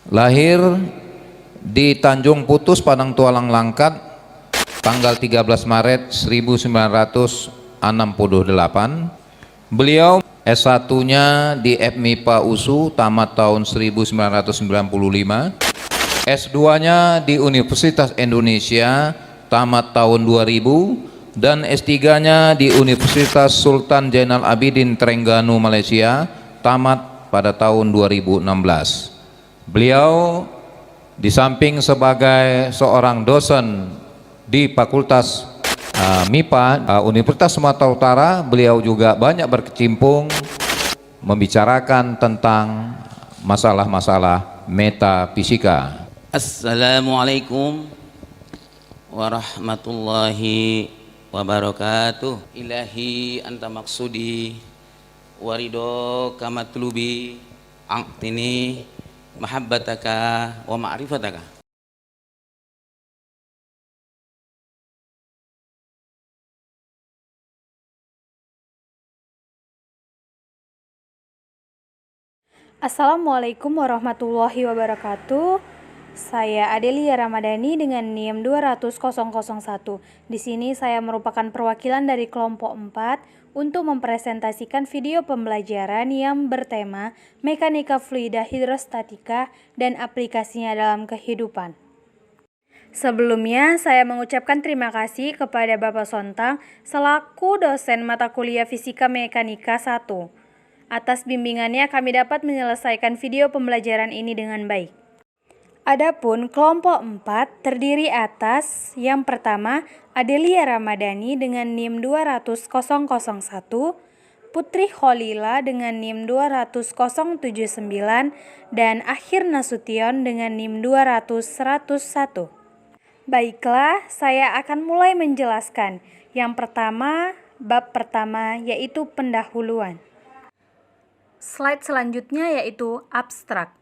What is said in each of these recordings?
Lahir di Tanjung Putus, Padang Tualang Langkat, tanggal 13 Maret 1968. Beliau S1-nya di FMIPA USU tamat tahun 1995, S2-nya di Universitas Indonesia tamat tahun 2000, dan S3-nya di Universitas Sultan Zainal Abidin Terengganu, Malaysia, tamat pada tahun 2016. Beliau di samping sebagai seorang dosen di Fakultas MIPA Universitas Sumatera Utara, beliau juga banyak berkecimpung membicarakan tentang masalah-masalah metafisika. Assalamualaikum warahmatullahi wabarakatuh. Ilahi anta maksudi warido kamatlubi aqtini mahabbataka wa ma'rifataka. Assalamualaikum warahmatullahi wabarakatuh. Saya Adelia Ramadhani dengan NIM 200.001. Di sini saya merupakan perwakilan dari kelompok 4 untuk mempresentasikan video pembelajaran yang bertema mekanika fluida hidrostatika dan aplikasinya dalam kehidupan. Sebelumnya, saya mengucapkan terima kasih kepada Bapak Sontang selaku dosen mata kuliah Fisika Mekanika 1. Atas bimbingannya kami dapat menyelesaikan video pembelajaran ini dengan baik. Adapun kelompok 4 terdiri atas yang pertama Adelia Ramadhani dengan NIM 200.001, Putri Kholila dengan NIM 200.079, dan Akhir Nasution dengan NIM 200.101. Baiklah, saya akan mulai menjelaskan. Yang pertama, bab pertama yaitu pendahuluan. Slide selanjutnya yaitu abstrak.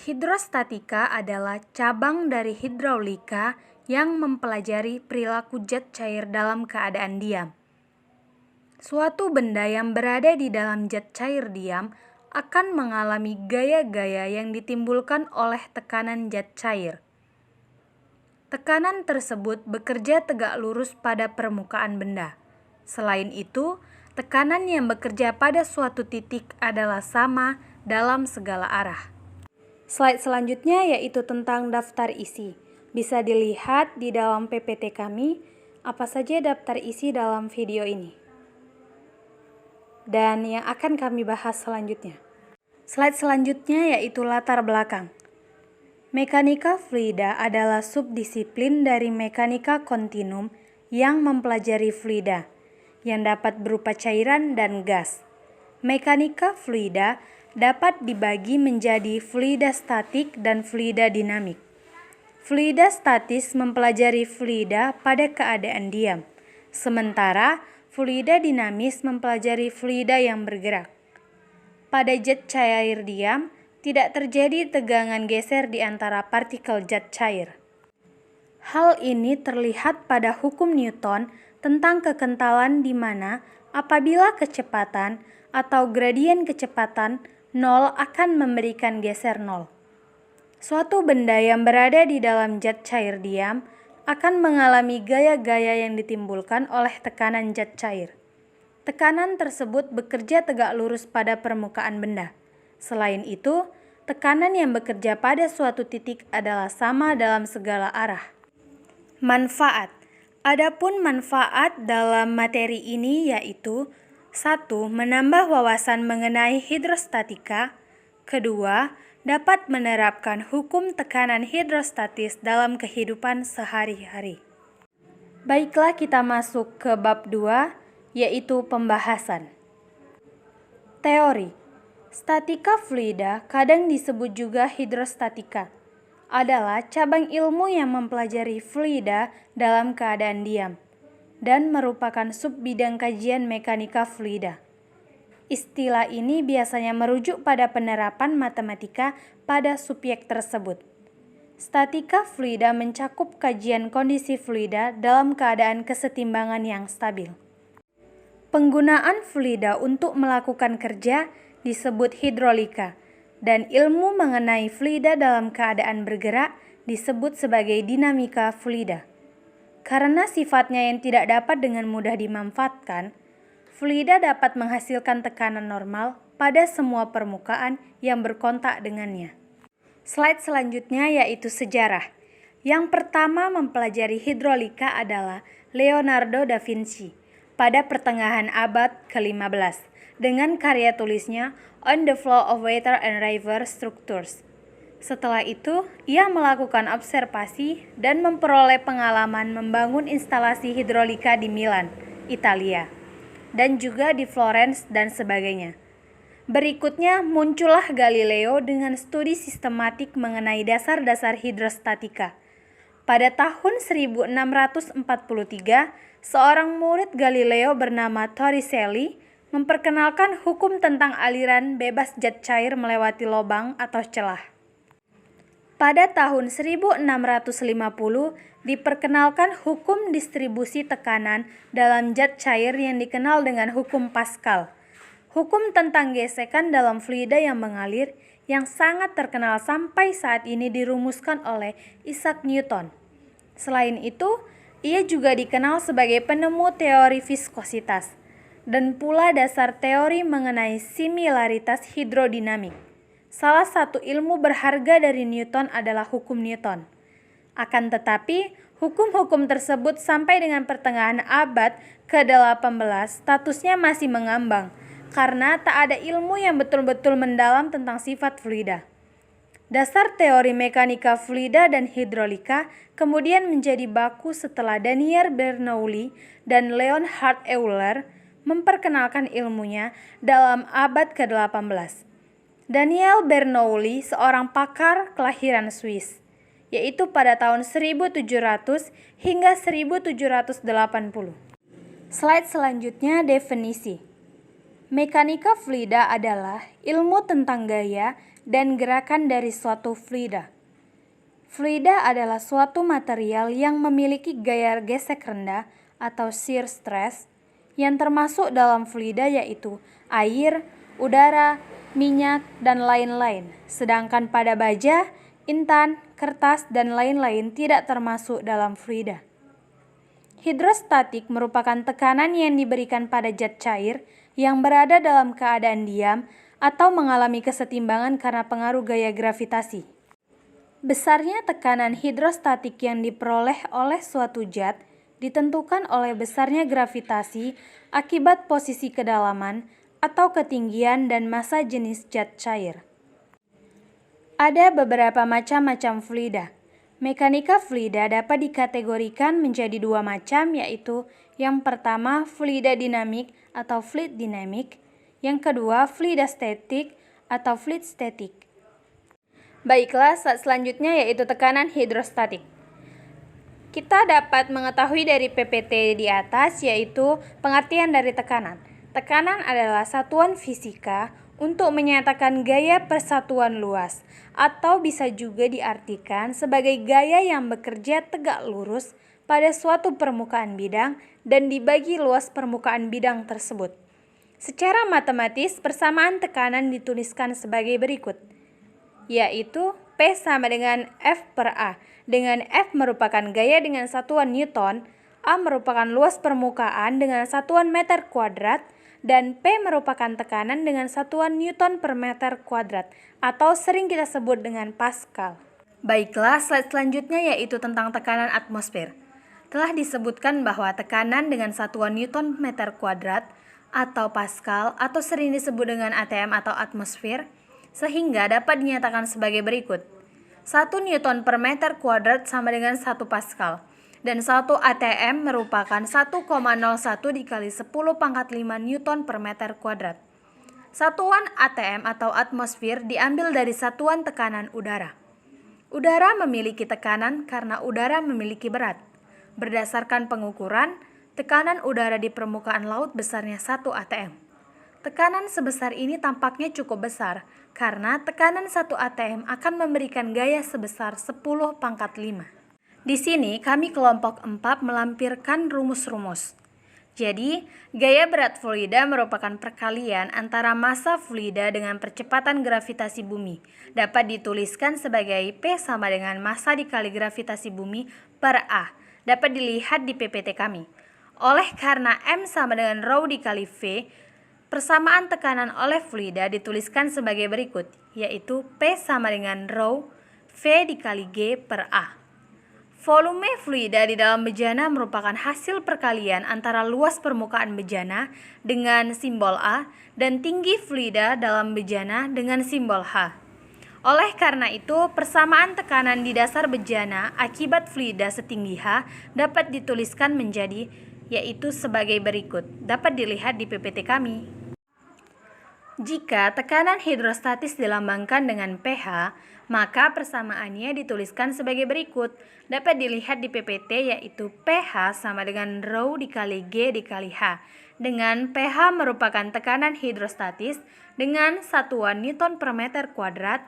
Hidrostatika adalah cabang dari hidraulika yang mempelajari perilaku zat cair dalam keadaan diam. Suatu benda yang berada di dalam zat cair diam akan mengalami gaya-gaya yang ditimbulkan oleh tekanan zat cair. Tekanan tersebut bekerja tegak lurus pada permukaan benda. Selain itu, tekanan yang bekerja pada suatu titik adalah sama dalam segala arah. Slide selanjutnya yaitu tentang daftar isi. Bisa dilihat di dalam PPT kami apa saja daftar isi dalam video ini. Dan yang akan kami bahas selanjutnya. Slide selanjutnya yaitu latar belakang. Mekanika fluida adalah subdisiplin dari mekanika kontinum yang mempelajari fluida yang dapat berupa cairan dan gas. Mekanika fluida dapat dibagi menjadi fluida statik dan fluida dinamik. Fluida statis mempelajari fluida pada keadaan diam, sementara fluida dinamis mempelajari fluida yang bergerak. Pada zat cair diam, tidak terjadi tegangan geser di antara partikel zat cair. Hal ini terlihat pada hukum Newton tentang kekentalan di mana apabila kecepatan atau gradien kecepatan 0 akan memberikan geser 0. Suatu benda yang berada di dalam zat cair diam akan mengalami gaya-gaya yang ditimbulkan oleh tekanan zat cair. Tekanan tersebut bekerja tegak lurus pada permukaan benda. Selain itu, tekanan yang bekerja pada suatu titik adalah sama dalam segala arah. Manfaat. Adapun manfaat dalam materi ini yaitu 1. Menambah wawasan mengenai hidrostatika. 2. Dapat menerapkan hukum tekanan hidrostatis dalam kehidupan sehari-hari. Baiklah, kita masuk ke bab 2 yaitu pembahasan. Teori. Statika fluida, kadang disebut juga hidrostatika, adalah cabang ilmu yang mempelajari fluida dalam keadaan diam dan merupakan subbidang kajian mekanika fluida. Istilah ini biasanya merujuk pada penerapan matematika pada subjek tersebut. Statika fluida mencakup kajian kondisi fluida dalam keadaan kesetimbangan yang stabil. Penggunaan fluida untuk melakukan kerja disebut hidrolika. dan ilmu mengenai fluida dalam keadaan bergerak disebut sebagai dinamika fluida. Karena sifatnya yang tidak dapat dengan mudah dimanfaatkan, fluida dapat menghasilkan tekanan normal pada semua permukaan yang berkontak dengannya. Slide selanjutnya yaitu sejarah. Yang pertama mempelajari hidrolika adalah Leonardo da Vinci pada pertengahan abad ke-15 dengan karya tulisnya On the Flow of Water and River Structures. Setelah itu, ia melakukan observasi dan memperoleh pengalaman membangun instalasi hidrolika di Milan, Italia, dan juga di Florence dan sebagainya. Berikutnya muncullah Galileo dengan studi sistematik mengenai dasar-dasar hidrostatika. Pada tahun 1643, seorang murid Galileo bernama Torricelli memperkenalkan hukum tentang aliran bebas zat cair melewati lubang atau celah. Pada tahun 1650 diperkenalkan hukum distribusi tekanan dalam zat cair yang dikenal dengan hukum Pascal. Hukum tentang gesekan dalam fluida yang mengalir yang sangat terkenal sampai saat ini dirumuskan oleh Isaac Newton. Selain itu, ia juga dikenal sebagai penemu teori viskositas dan pula dasar teori mengenai similaritas hidrodinamik. Salah satu ilmu berharga dari Newton adalah hukum Newton. Akan tetapi, hukum-hukum tersebut sampai dengan pertengahan abad ke-18 statusnya masih mengambang karena tak ada ilmu yang betul-betul mendalam tentang sifat fluida. Dasar teori mekanika fluida dan hidrolika kemudian menjadi baku setelah Daniel Bernoulli dan Leonhard Euler memperkenalkan ilmunya dalam abad ke-18. Daniel Bernoulli seorang pakar kelahiran Swiss, yaitu pada tahun 1700 hingga 1780. Slide selanjutnya definisi. Mekanika fluida adalah ilmu tentang gaya dan gerakan dari suatu fluida. Fluida adalah suatu material yang memiliki gaya gesek rendah atau shear stress yang termasuk dalam fluida yaitu air, udara, minyak, dan lain-lain. Sedangkan pada baja, intan, kertas, dan lain-lain tidak termasuk dalam fluida. Hidrostatik merupakan tekanan yang diberikan pada zat cair yang berada dalam keadaan diam atau mengalami kesetimbangan karena pengaruh gaya gravitasi. Besarnya tekanan hidrostatik yang diperoleh oleh suatu zat ditentukan oleh besarnya gravitasi akibat posisi kedalaman atau ketinggian dan massa jenis zat cair. Ada beberapa macam-macam fluida. Mekanika fluida dapat dikategorikan menjadi dua macam, yaitu yang pertama fluida dinamik atau fluid dynamic, yang kedua fluida statik atau fluid static. Baiklah, selanjutnya yaitu tekanan hidrostatik. Kita dapat mengetahui dari PPT di atas yaitu pengertian dari tekanan. Tekanan adalah satuan fisika untuk menyatakan gaya persatuan luas atau bisa juga diartikan sebagai gaya yang bekerja tegak lurus pada suatu permukaan bidang dan dibagi luas permukaan bidang tersebut. Secara matematis, persamaan tekanan dituliskan sebagai berikut, yaitu P sama dengan F per A, dengan F merupakan gaya dengan satuan Newton, A merupakan luas permukaan dengan satuan meter kuadrat, dan P merupakan tekanan dengan satuan Newton per meter kuadrat, atau sering kita sebut dengan Pascal. Baiklah, slide selanjutnya yaitu tentang tekanan atmosfer. Telah disebutkan bahwa tekanan dengan satuan Newton meter kuadrat, atau Pascal, atau sering disebut dengan ATM atau atmosfer, sehingga dapat dinyatakan sebagai berikut. 1 Newton per meter kuadrat sama dengan 1 Pascal, dan 1 ATM merupakan 1,01 dikali 10 pangkat 5 Newton per meter kuadrat. Satuan ATM atau atmosfer diambil dari satuan tekanan udara. Udara memiliki tekanan karena udara memiliki berat. Berdasarkan pengukuran, tekanan udara di permukaan laut besarnya 1 ATM. Tekanan sebesar ini tampaknya cukup besar, karena tekanan 1 ATM akan memberikan gaya sebesar 10 pangkat 5. Di sini kami kelompok 4 melampirkan rumus-rumus. Jadi, gaya berat fluida merupakan perkalian antara massa fluida dengan percepatan gravitasi bumi. Dapat dituliskan sebagai P sama dengan massa dikali gravitasi bumi per A. Dapat dilihat di PPT kami. Oleh karena M sama dengan rho dikali V, persamaan tekanan oleh fluida dituliskan sebagai berikut, yaitu P sama dengan rho V dikali G per A. Volume fluida di dalam bejana merupakan hasil perkalian antara luas permukaan bejana dengan simbol A dan tinggi fluida dalam bejana dengan simbol H. Oleh karena itu, persamaan tekanan di dasar bejana akibat fluida setinggi H dapat dituliskan menjadi yaitu sebagai berikut. Dapat dilihat di PPT kami. Jika tekanan hidrostatis dilambangkan dengan pH, maka persamaannya dituliskan sebagai berikut. Dapat dilihat di PPT yaitu pH sama dengan rho dikali G dikali H. Dengan pH merupakan tekanan hidrostatis dengan satuan Newton per meter kuadrat.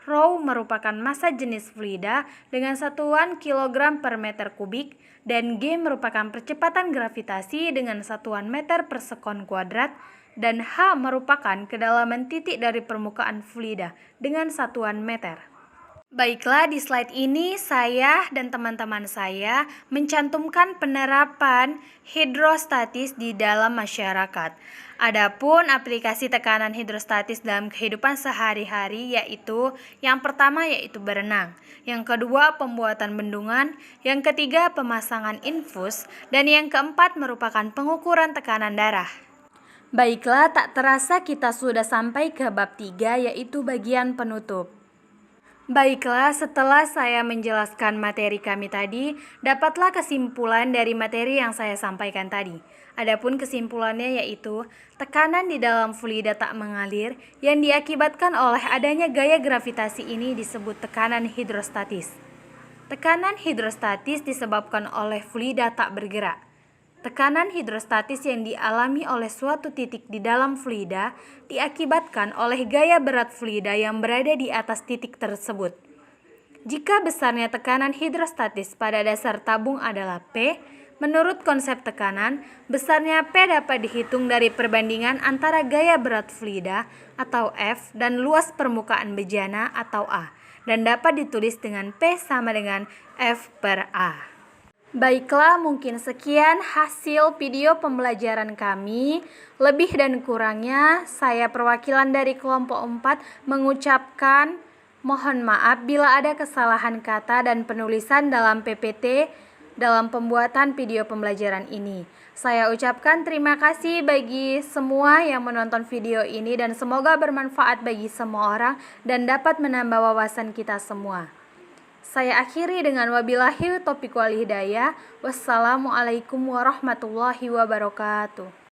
Rho merupakan massa jenis fluida dengan satuan kilogram per meter kubik. Dan G merupakan percepatan gravitasi dengan satuan meter per sekon kuadrat. Dan H merupakan kedalaman titik dari permukaan fluida dengan satuan meter. Baiklah, di slide ini saya dan teman-teman saya mencantumkan penerapan hidrostatis di dalam masyarakat. Adapun aplikasi tekanan hidrostatis dalam kehidupan sehari-hari yaitu yang pertama yaitu berenang, yang kedua pembuatan bendungan, yang ketiga pemasangan infus, dan yang keempat merupakan pengukuran tekanan darah. Baiklah, tak terasa kita sudah sampai ke bab 3 yaitu bagian penutup. Baiklah, setelah saya menjelaskan materi kami tadi, dapatlah kesimpulan dari materi yang saya sampaikan tadi. Adapun kesimpulannya yaitu tekanan di dalam fluida tak mengalir yang diakibatkan oleh adanya gaya gravitasi ini disebut tekanan hidrostatis. Tekanan hidrostatis disebabkan oleh fluida tak bergerak. Tekanan hidrostatis yang dialami oleh suatu titik di dalam fluida diakibatkan oleh gaya berat fluida yang berada di atas titik tersebut. Jika besarnya tekanan hidrostatis pada dasar tabung adalah P, menurut konsep tekanan, besarnya P dapat dihitung dari perbandingan antara gaya berat fluida atau F dan luas permukaan bejana atau A, dan dapat ditulis dengan P sama dengan F per A. Baiklah, mungkin sekian hasil video pembelajaran kami. Lebih dan kurangnya, saya perwakilan dari kelompok 4 mengucapkan mohon maaf bila ada kesalahan kata dan penulisan dalam PPT dalam pembuatan video pembelajaran ini. Saya ucapkan terima kasih bagi semua yang menonton video ini dan semoga bermanfaat bagi semua orang dan dapat menambah wawasan kita semua. Saya akhiri dengan wabillahi taufiq wal hidayah. Wassalamualaikum warahmatullahi wabarakatuh.